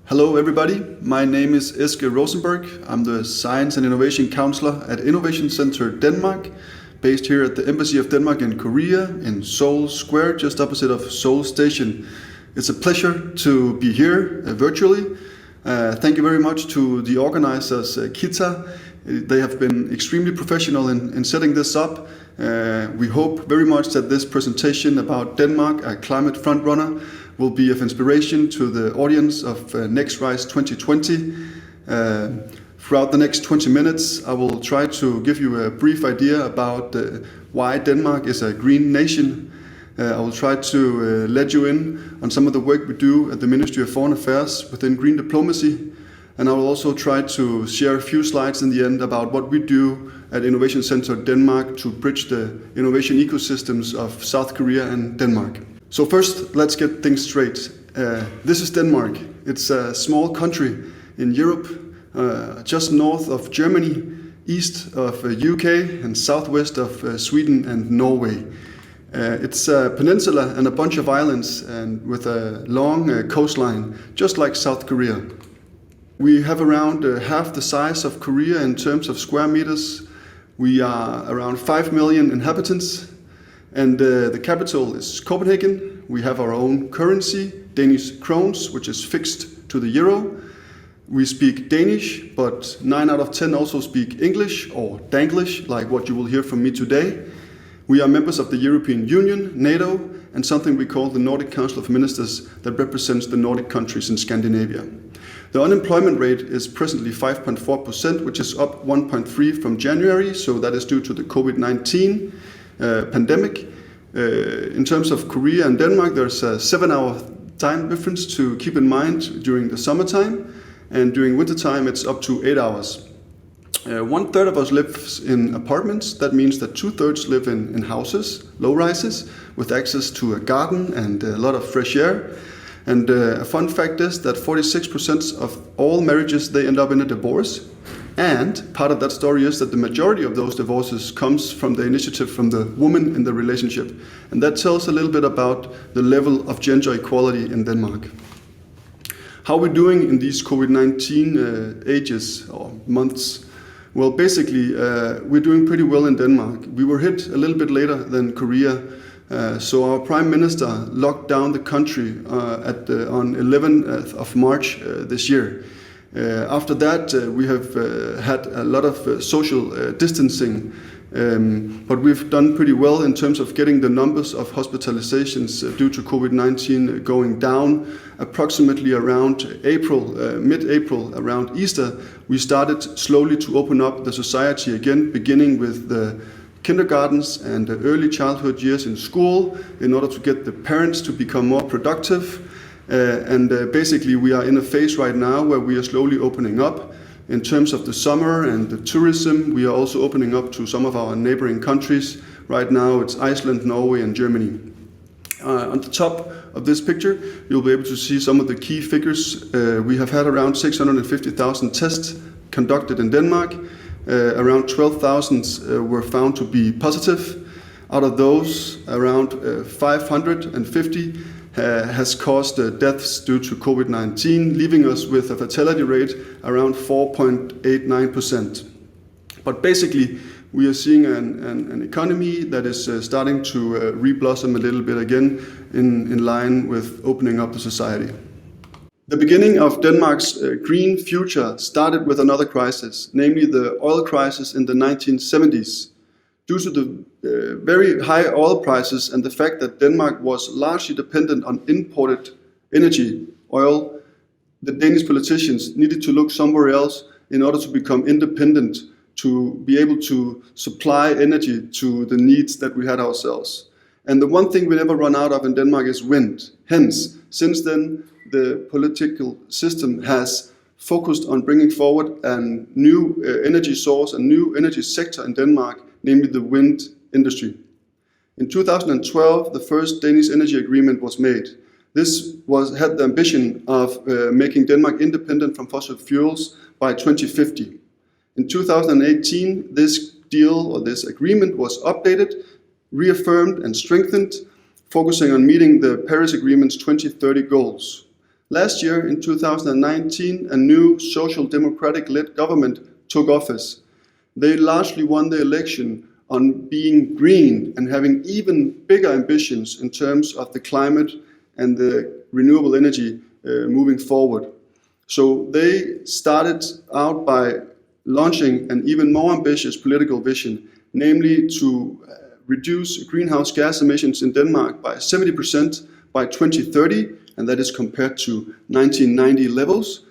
Hello everybody, my name is ESKE ROSENBERG. I'm the Science and Innovation Counselor at Innovation Center Denmark, based here at the Embassy of Denmark in Korea in Seoul Square, just opposite of Seoul Station. It's a pleasure to be here virtually. Thank you very much to the organizers, Kita. They have been extremely professional in setting this up. We hope very much that this presentation about Denmark, a climate frontrunner, will be of inspiration to the audience of NextRise 2020. Throughout the next 20 minutes, I will try to give you a brief idea about why Denmark is a green nation. I will try to let you in on some of the work we do at the Ministry of Foreign Affairs within green diplomacy. And I will also try to share a few slides in the end about what we do at Innovation Center Denmark to bridge the innovation ecosystems of South Korea and Denmark. So first, let's get things straight. This is Denmark. It's a small country in Europe, just north of Germany, east of UK, and southwest of Sweden and Norway. It's a peninsula and a bunch of islands, and with a long coastline, just like South Korea. We have around half the size of Korea in terms of square meters. We are around 5 million inhabitants. And the capital is Copenhagen. We have our own currency, Danish krones, which is fixed to the euro. We speak Danish, but 9 out of 10 also speak English or Danglish, like what you will hear from me today. We are members of the European Union, NATO, and something we call the Nordic Council of Ministers that represents the Nordic countries in Scandinavia. The unemployment rate is presently 5.4%, which is up 1.3 from January, so that is due to the COVID-19 pandemic. In terms of Korea and Denmark, there's a 7-hour time difference to keep in mind during the summertime, and during wintertime it's up to 8 hours. 1/3 of us lives in apartments. That means that 2/3 live in houses, low-rises, with access to a garden and a lot of fresh air. And a fun fact is that 46% of all marriages, they end up in a divorce. And part of that story is that the majority of those divorces comes from the initiative from the woman in the relationship. And that tells a little bit about the level of gender equality in Denmark. How are we doing in these COVID-19 ages or months? Well, basically, we're doing pretty well in Denmark. We were hit a little bit later than Korea. So our Prime Minister locked down the country on 11th of March this year. After that, we have had a lot of social distancing, but we've done pretty well in terms of getting the numbers of hospitalizations due to COVID-19 going down. Approximately around mid-April, around Easter, we started slowly to open up the society again, beginning with the kindergartens and the early childhood years in school in order to get the parents to become more productive. Basically we are in a phase right now where we are slowly opening up. In terms of the summer and the tourism, we are also opening up to some of our neighboring countries. Right now it's Iceland, Norway and Germany. On the top of this picture, you'll be able to see some of the key figures. We have had around 650,000 tests conducted in Denmark. Around 12,000 were found to be positive. Out of those, around 550 has caused deaths due to COVID-19, leaving us with a fatality rate around 4.89%. But basically, we are seeing an economy that is starting to reblossom a little bit again in line with opening up the society. The beginning of Denmark's green future started with another crisis, namely the oil crisis in the 1970s. Due to the very high oil prices and the fact that Denmark was largely dependent on imported energy, oil, the Danish politicians needed to look somewhere else in order to become independent, to be able to supply energy to the needs that we had ourselves. And the one thing we never run out of in Denmark is wind. Hence, since then, the political system has focused on bringing forward a new energy source, a new energy sector in Denmark, namely the wind industry. In 2012, the first Danish energy agreement was made. This had the ambition of making Denmark independent from fossil fuels by 2050. In 2018, this deal or this agreement was updated, reaffirmed and strengthened, focusing on meeting the Paris Agreement's 2030 goals. Last year, in 2019, a new social democratic-led government took office. They largely won the election on being green and having even bigger ambitions in terms of the climate and the renewable energy moving forward. So they started out by launching an even more ambitious political vision, namely to reduce greenhouse gas emissions in Denmark by 70% by 2030, and that is compared to 1990 levels,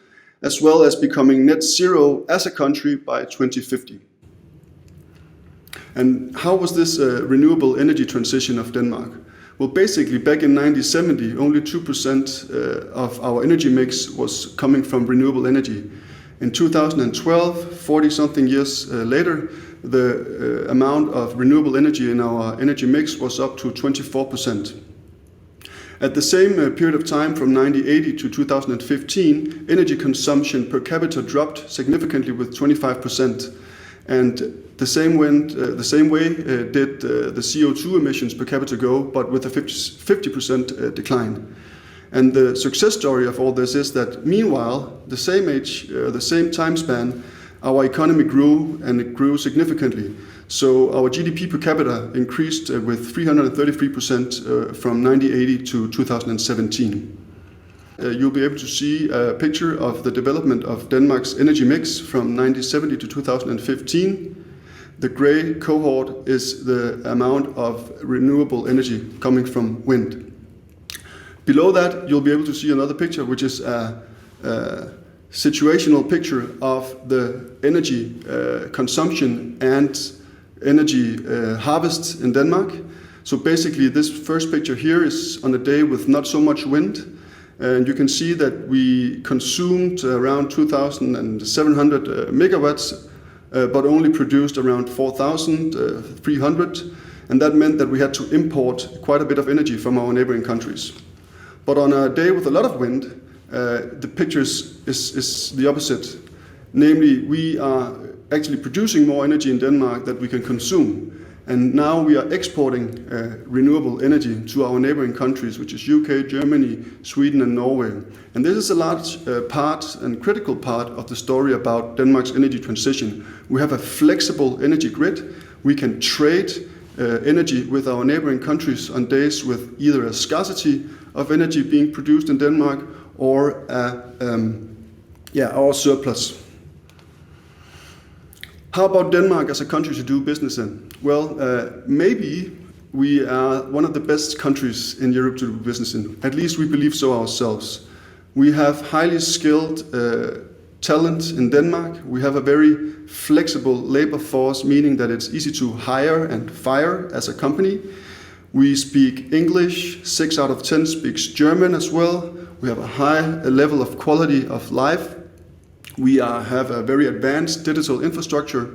as well as becoming net zero as a country by 2050. And how was this renewable energy transition of Denmark? Well, basically, back in 1970, only 2% of our energy mix was coming from renewable energy. In 2012, 40-something years later, the amount of renewable energy in our energy mix was up to 24%. At the same period of time, from 1980 to 2015, energy consumption per capita dropped significantly with 25%. And the same way did the CO2 emissions per capita go, but with a 50% decline. And the success story of all this is that meanwhile, the same time span, our economy grew, and it grew significantly. So our GDP per capita increased with 333% from 1980 to 2017. You'll be able to see a picture of the development of Denmark's energy mix from 1970 to 2015. The gray cohort is the amount of renewable energy coming from wind. Below that, you'll be able to see another picture, which is a situational picture of the energy consumption and energy harvest in Denmark. So basically, this first picture here is on a day with not so much wind. And you can see that we consumed around 2,700 megawatts, but only produced around 4,300. And that meant that we had to import quite a bit of energy from our neighboring countries. But on a day with a lot of wind, the picture is the opposite. Namely, we are actually producing more energy in Denmark that we can consume. And now we are exporting renewable energy to our neighboring countries, which is UK, Germany, Sweden, and Norway. And this is a large part and critical part of the story about Denmark's energy transition. We have a flexible energy grid. We can trade energy with our neighboring countries on days with either a scarcity of energy being produced in Denmark or our surplus. How about Denmark as a country to do business in? Well, maybe we are one of the best countries in Europe to do business in. At least we believe so ourselves. We have highly skilled talent in Denmark. We have a very flexible labor force, meaning that it's easy to hire and fire as a company. We speak English, 6 out of 10 speaks German as well. We have a high level of quality of life. We have a very advanced digital infrastructure,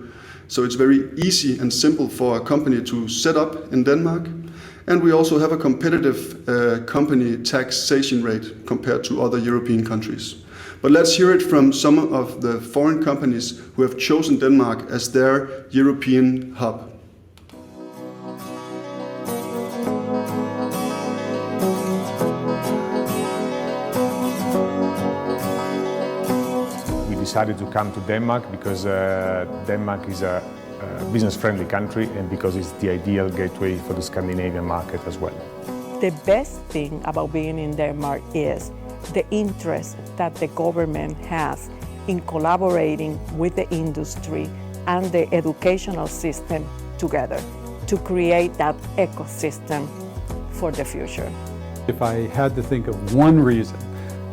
so it's very easy and simple for a company to set up in Denmark. And we also have a competitive company taxation rate compared to other European countries. But let's hear it from some of the foreign companies who have chosen Denmark as their European hub. Decided to come to Denmark because Denmark is a business-friendly country and because it's the ideal gateway for the Scandinavian market as well. The best thing about being in Denmark is the interest that the government has in collaborating with the industry and the educational system together to create that ecosystem for the future. If I had to think of one reason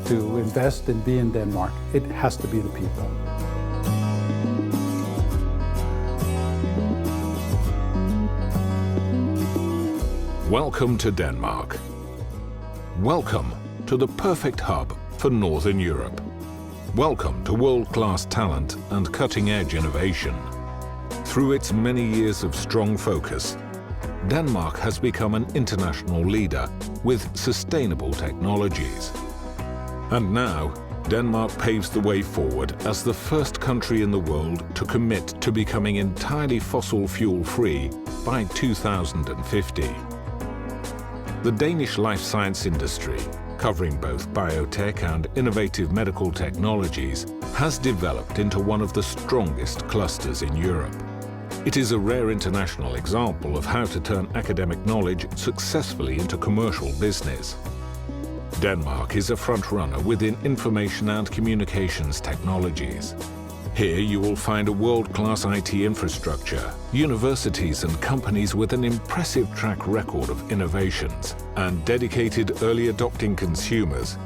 to invest and be in Denmark, it has to be the people. Welcome to Denmark. Welcome to the perfect hub for Northern Europe. Welcome to world-class talent and cutting-edge innovation. Through its many years of strong focus, Denmark has become an international leader with sustainable technologies. And now, Denmark paves the way forward as the first country in the world to commit to becoming entirely fossil fuel-free by 2050. The Danish life science industry covering both biotech and innovative medical technologies, has developed into one of the strongest clusters in Europe. It is a rare international example of how to turn academic knowledge successfully into commercial business. Denmark is a front-runner within information and communications technologies. Here you will find a world-class IT infrastructure, universities and companies with an impressive track record of innovations, and dedicated early adopting consumers.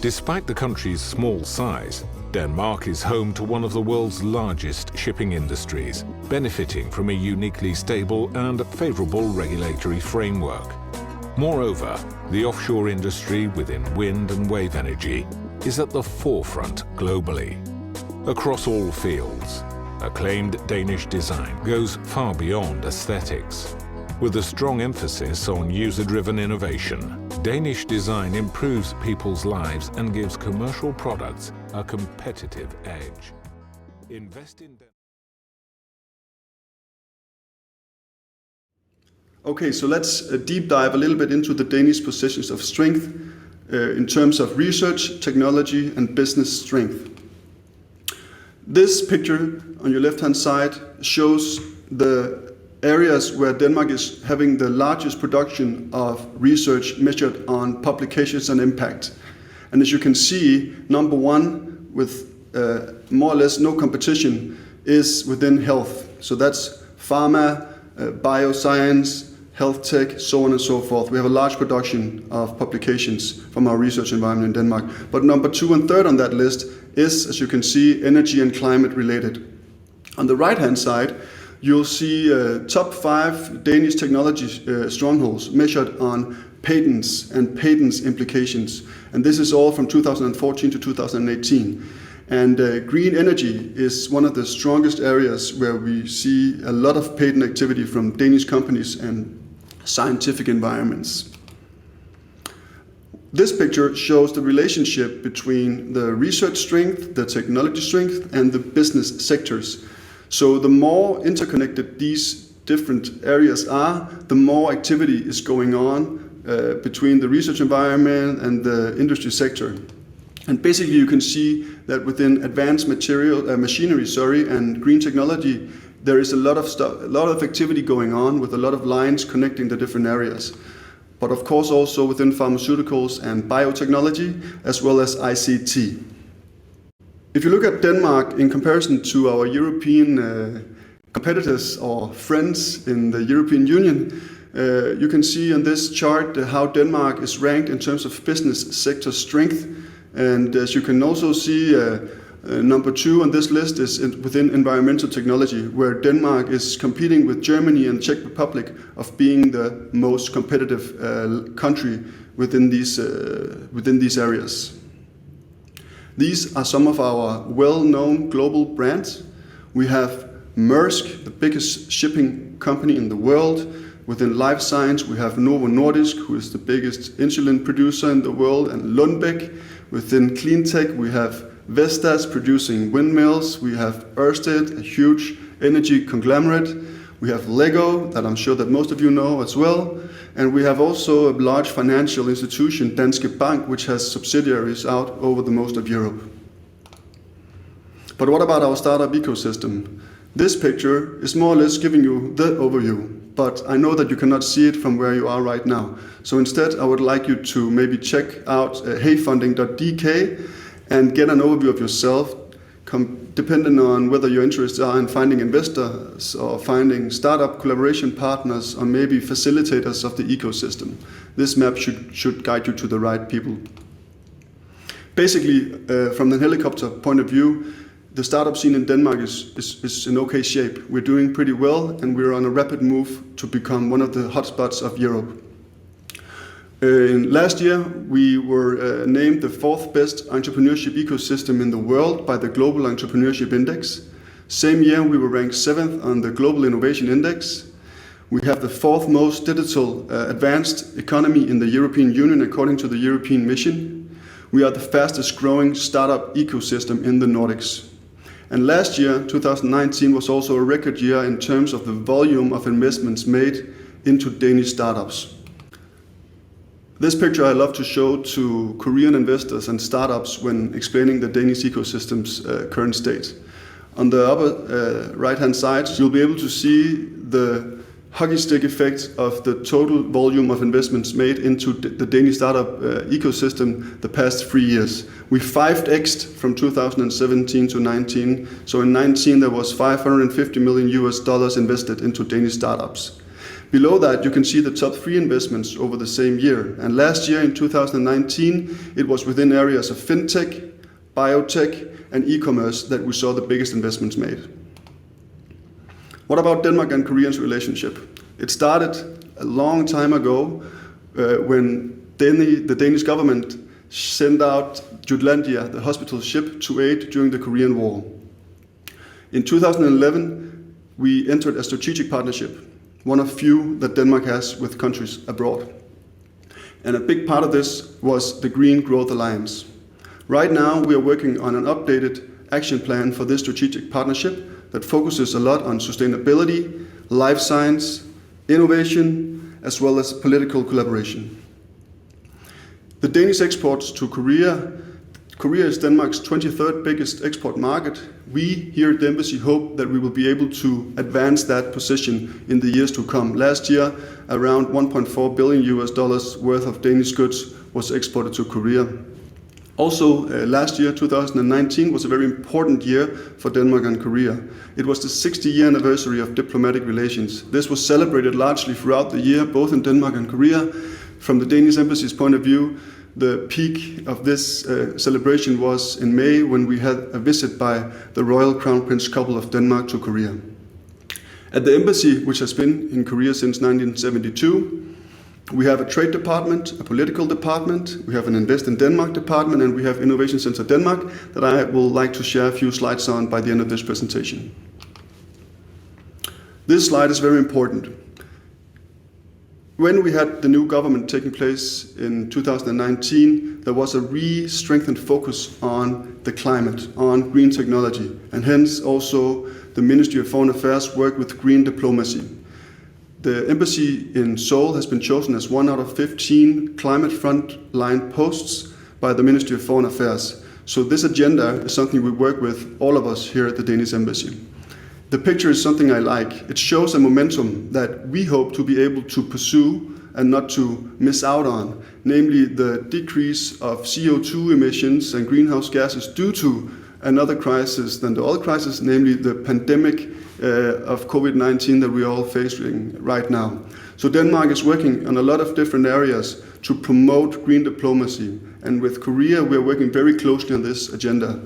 Despite the country's small size, Denmark is home to one of the world's largest shipping industries, benefiting from a uniquely stable and favorable regulatory framework. Moreover, the offshore industry within wind and wave energy is at the forefront globally. Across all fields, acclaimed Danish design goes far beyond aesthetics. With a strong emphasis on user-driven innovation, Danish design improves people's lives and gives commercial products a competitive edge. Invest in Okay, so let's deep dive a little bit into the Danish positions of strength in terms of research, technology, and business strength. This picture on your left-hand side shows the areas where Denmark is having the largest production of research measured on publications and impact. And as you can see, number one, with more or less no competition, is within health. So that's pharma, bioscience, health tech, so on and so forth. We have a large production of publications from our research environment in Denmark. But number 2 and 3rd on that list is, as you can see, energy and climate related. On the right-hand side, you'll see top 5 Danish technology strongholds measured on patents and patents implications. And this is all from 2014 to 2018. And green energy is one of the strongest areas where we see a lot of patent activity from Danish companies and scientific environments. This picture shows the relationship between the research strength, the technology strength, and the business sectors. So the more interconnected these different areas are, the more activity is going on between the research environment and the industry sector. And basically you can see that within advanced machinery, and green technology, there is a lot of activity going on with a lot of lines connecting the different areas. But of course also within pharmaceuticals and biotechnology, as well as ICT. If you look at Denmark in comparison to our European competitors or friends in the European Union, you can see on this chart how Denmark is ranked in terms of business sector strength. And as you can also see, number 2 on this list is within environmental technology, where Denmark is competing with Germany and Czech Republic of being the most competitive country within these areas. These are some of our well-known global brands. We have Maersk, the biggest shipping company in the world. Within life science, we have Novo Nordisk, who is the biggest insulin producer in the world, and Lundbeck. Within clean tech, we have Vestas producing windmills. We have Ørsted, a huge energy conglomerate. We have Lego, that I'm sure that most of you know as well. And we have also a large financial institution, Danske Bank, which has subsidiaries out over the most of Europe. But what about our startup ecosystem? This picture is more or less giving you the overview, but I know that you cannot see it from where you are right now. So instead, I would like you to maybe check out heyfunding.dk and get an overview of yourself, depending on whether your interests are in finding investors or finding startup collaboration partners or maybe facilitators of the ecosystem. This map should guide you to the right people. Basically, from the helicopter point of view, the startup scene in Denmark is in okay shape. We're doing pretty well, and we're on a rapid move to become one of the hotspots of Europe. Last year, we were named the 4th best entrepreneurship ecosystem in the world by the Global Entrepreneurship Index. Same year, we were ranked 7th on the Global Innovation Index. We have the 4th most digital advanced economy in the European Union according to the European Mission. We are the fastest growing startup ecosystem in the Nordics. And last year, 2019, was also a record year in terms of the volume of investments made into Danish startups. This picture I love to show to Korean investors and startups when explaining the Danish ecosystem's current state. On the upper right-hand side, you'll be able to see the hockey stick effect of the total volume of investments made into the Danish startup ecosystem the past 3 years. We 5x'd from 2017 to 19. So in 19 there was $550 million invested into Danish startups. Below that you can see the top 3 investments over the same year. And last year in 2019 it was within areas of fintech, biotech and e-commerce that we saw the biggest investments made. What about Denmark and Korea's relationship? It started a long time ago when the Danish government sent out Jutlandia, the hospital ship, to aid during the Korean War. In 2011, we entered a strategic partnership, one of few that Denmark has with countries abroad. And a big part of this was the Green Growth Alliance. Right now, we are working on an updated action plan for this strategic partnership that focuses a lot on sustainability, life science, innovation, as well as political collaboration. The Danish exports to Korea is Denmark's 23rd biggest export market. We here at the embassy hope that we will be able to advance that position in the years to come. Last year, around $1.4 billion worth of Danish goods was exported to Korea. Also, last year, 2019, was a very important year for Denmark and Korea. It was the 60-year anniversary of diplomatic relations. This was celebrated largely throughout the year, both in Denmark and Korea. From the Danish embassy's point of view, the peak of this celebration was in May when we had a visit by the Royal Crown Prince couple of Denmark to Korea. At the embassy, which has been in Korea since 1972, we have a trade department, a political department, we have an Invest in Denmark department, and we have Innovation Center Denmark that I will like to share a few slides on by the end of this presentation. This slide is very important. When we had the new government taking place in 2019, there was a re-strengthened focus on the climate, on green technology, and hence also the Ministry of Foreign Affairs worked with green diplomacy. The embassy in Seoul has been chosen as 1 out of 15 climate frontline posts by the Ministry of Foreign Affairs. So this agenda is something we work with, all of us here at the Danish embassy. The picture is something I like. It shows a momentum that we hope to be able to pursue and not to miss out on, namely the decrease of CO2 emissions and greenhouse gases due to another crisis than the oil crisis, namely the pandemic of COVID-19 that we are all facing right now. So Denmark is working on a lot of different areas to promote green diplomacy, and with Korea we are working very closely on this agenda.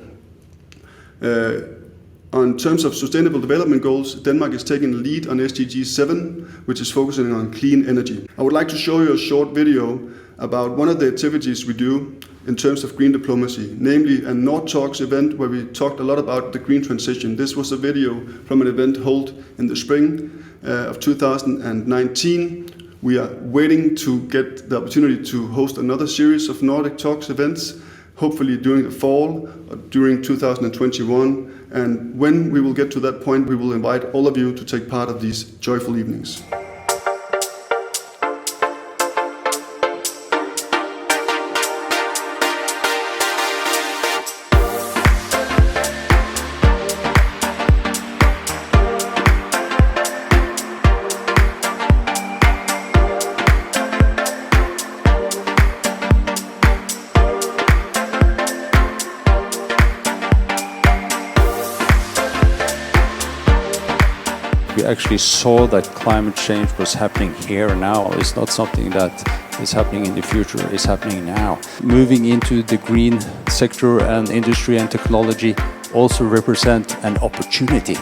On terms of sustainable development goals, Denmark is taking the lead on SDG 7, which is focusing on clean energy. I would like to show you a short video about one of the activities we do in terms of green diplomacy, namely a Nord Talks event where we talked a lot about the green transition. This was a video from an event held in the spring of 2019. We are waiting to get the opportunity to host another series of Nordic Talks events, hopefully during the fall or during 2021. And when we will get to that point, we will invite all of you to take part of these joyful evenings. We actually saw that climate change was happening here and now. It's not something that is happening in the future, it's happening now. Moving into the green sector and industry and technology also represent an opportunity.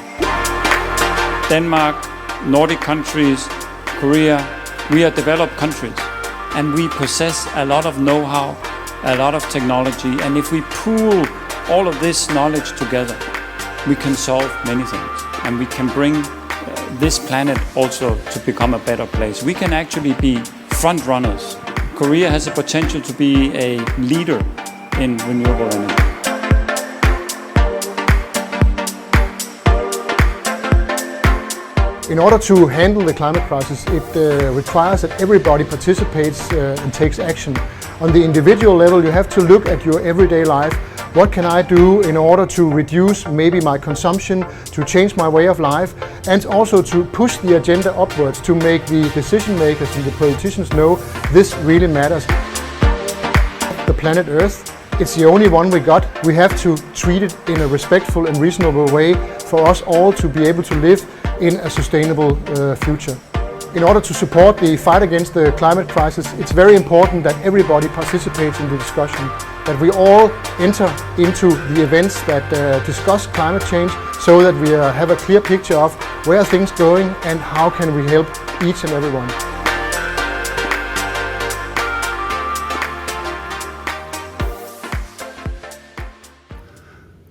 Denmark, Nordic countries, Korea, we are developed countries and we possess a lot of know-how, a lot of technology, and if we pool all of this knowledge together, we can solve many things and we can bring this planet also to become a better place. We can actually be front runners. Korea has the potential to be a leader in renewable energy. In order to handle the climate crisis, it requires that everybody participates and takes action. On the individual level, you have to look at your everyday life. What can I do in order to reduce maybe my consumption, to change my way of life, and also to push the agenda upwards to make the decision makers and the politicians know this really matters. The planet Earth, it's the only one we got. We have to treat it in a respectful and reasonable way for us all to be able to live in a sustainable future. In order to support the fight against the climate crisis, it's very important that everybody participates in the discussion, that we all enter into the events that discuss climate change so that we have a clear picture of where are things going and how can we help each and everyone.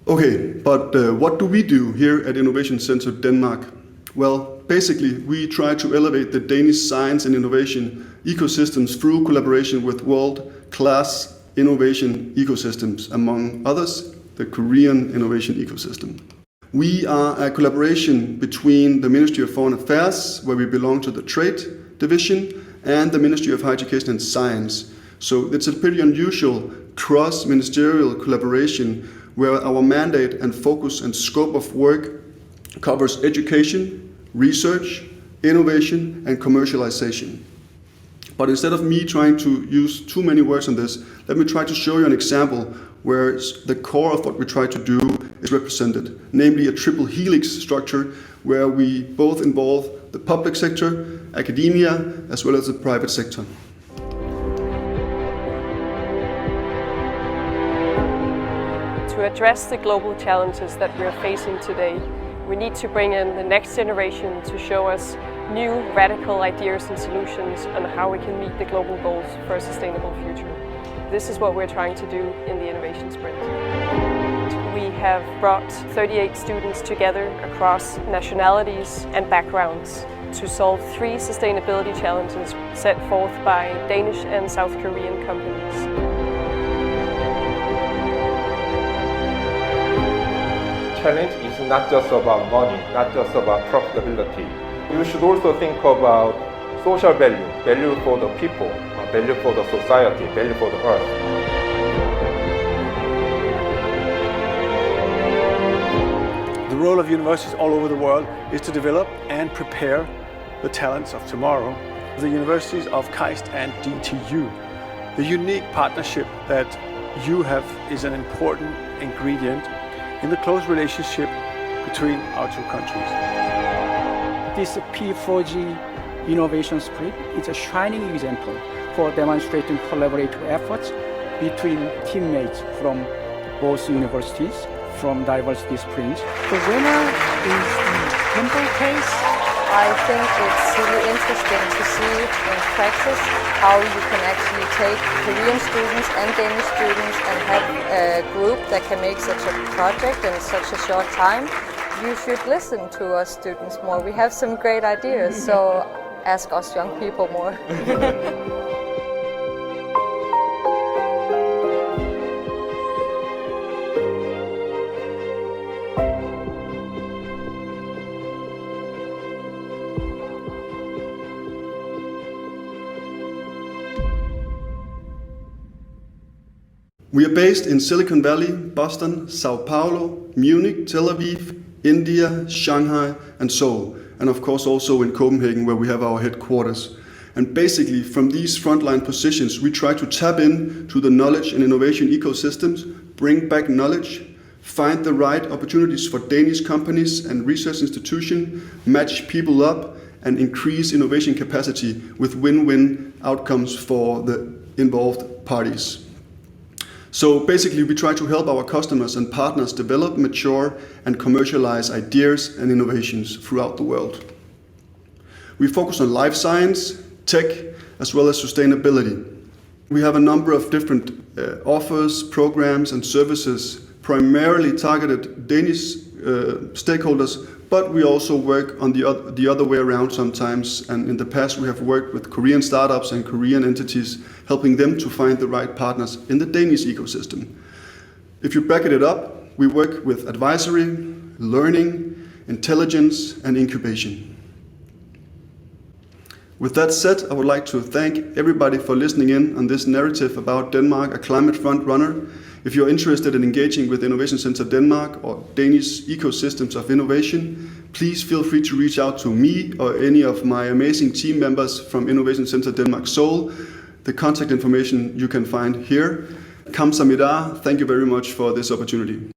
Okay, but what do we do here at Innovation Center Denmark? Well, basically, we try to elevate the Danish science and innovation ecosystems through collaboration with world-class innovation ecosystems, among others, the Korean innovation ecosystem. We are a collaboration between the Ministry of Foreign Affairs, where we belong to the Trade Division, and the Ministry of Higher Education and Science. So it's a pretty unusual cross-ministerial collaboration where our mandate and focus and scope of work covers education, research, innovation, and commercialization. But instead of me trying to use too many words on this, let me try to show you an example where the core of what we try to do is represented, namely a triple helix structure where we both involve the public sector, academia, as well as the private sector. To address the global challenges that we are facing today, we need to bring in the next generation to show us new radical ideas and solutions on how we can meet the global goals for a sustainable future. This is what we're trying to do in the Innovation Sprint. We have brought 38 students together across nationalities and backgrounds to solve 3 sustainability challenges set forth by Danish and South Korean companies. Challenge is not just about money, not just about profitability. You should also think about social value, value for the people, value for the society, value for the earth. The role of universities all over the world is to develop and prepare the talents of tomorrow. The universities of KAIST and DTU. The unique partnership that you have is an important ingredient in the close relationship between our 2 countries. This P4G Innovation Sprint is a shining example for demonstrating collaborative efforts between teammates from both universities from diverse disciplines. The winner is the Renewable case. I think it's really interesting to see in practice how you can actually take Korean students and Danish students and have a group that can make such a project in such a short time. You should listen to us students more. We have some great ideas, so ask us young people more. We are based in Silicon Valley, Boston, Sao Paulo, Munich, Tel Aviv, India, Shanghai, and Seoul, and of course also in Copenhagen, where we have our headquarters. And basically, from these frontline positions, we try to tap into the knowledge and innovation ecosystems, bring back knowledge, find the right opportunities for Danish companies and research institutions, match people up, and increase innovation capacity with win-win outcomes for the involved parties. So basically, we try to help our customers and partners develop, mature, and commercialize ideas and innovations throughout the world. We focus on life science, tech, as well as sustainability. We have a number of different offers, programs, and services, primarily targeted Danish stakeholders, but we also work on the other way around sometimes, and in the past we have worked with Korean startups and Korean entities, helping them to find the right partners in the Danish ecosystem. If you bracket it up, we work with advisory, learning, intelligence, and incubation. With that said, I would like to thank everybody for listening in on this narrative about Denmark, a climate front runner. If you're interested in engaging with Innovation Center Denmark or Danish ecosystems of innovation, please feel free to reach out to me or any of my amazing team members from Innovation Center Denmark Seoul. The contact information you can find here. Kamsahamnida, thank you very much for this opportunity.